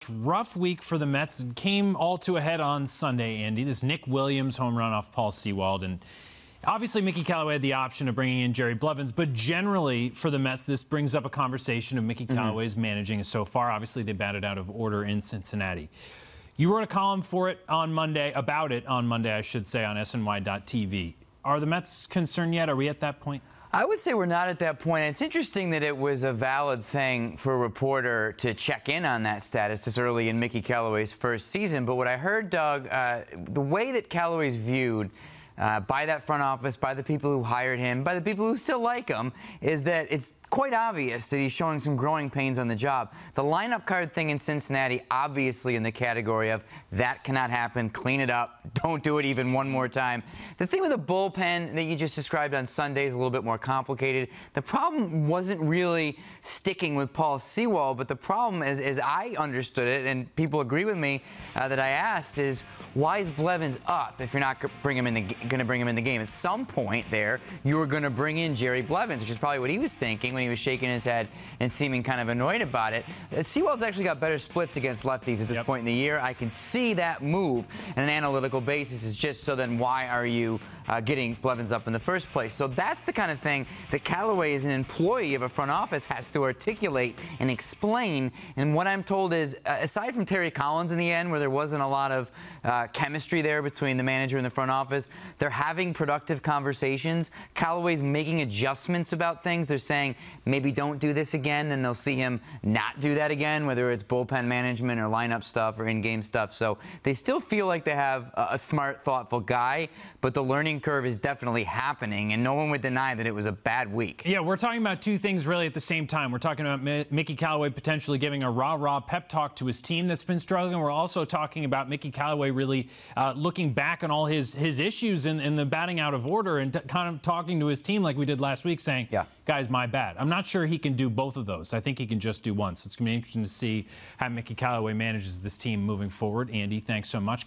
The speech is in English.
Rough week for the Mets. It came all to a head on Sunday, Andy. This Nick Williams home run off Paul Sewald. And obviously, Mickey Callaway had the option of bringing in Jerry Blevins. But generally, for the Mets, this brings up a conversation of Mickey Callaway's managing so far. Obviously, they batted out of order in Cincinnati. You wrote a column about it on Monday, I should say, on SNY.TV. Are the Mets concerned yet? Are we at that point? I would say we're not at that point. It's interesting that it was a valid thing for a reporter to check in on that status this early in Mickey Callaway's first season. But what I heard, Doug, the way that Callaway's viewed by that front office, by the people who hired him, by the people who still like him, is that it's quite obvious that he's showing some growing pains on the job. The lineup card thing in Cincinnati, obviously in the category of that cannot happen, clean it up, don't do it even one more time. The thing with the bullpen that you just described on Sunday is a little bit more complicated. The problem wasn't really sticking with Paul Sewald, but the problem, as I understood it, and people agree with me that I asked, is why is Blevins up if you're not going to bring him in the game? At some point there, you were going to bring in Jerry Blevins, which is probably what he was thinking when he was shaking his head and seeming kind of annoyed about it. Sewald's actually got better splits against lefties at this point in the year. I can see that move on an analytical basis. Is just so then why are you getting Blevins up in the first place? So that's the kind of thing that Callaway, as an employee of a front office, has to articulate and explain. And what I'm told is, aside from Terry Collins in the end, where there wasn't a lot of chemistry there between the manager and the front office, they're having productive conversations. Callaway's making adjustments about things. They're saying, maybe don't do this again. Then they'll see him not do that again, whether it's bullpen management or lineup stuff or in-game stuff. So they still feel like they have a smart, thoughtful guy, but the learning curve is definitely happening, and no one would deny that it was a bad week. Yeah, we're talking about two things really at the same time. We're talking about Mickey Callaway potentially giving a rah-rah pep talk to his team that's been struggling. We're also talking about Mickey Callaway really looking back on all his issues in the batting out of order and kind of talking to his team like we did last week, saying, guys, my bad. I'm not sure he can do both of those. I think he can just do one. So it's going to be interesting to see how Mickey Callaway manages this team moving forward. Andy, thanks so much.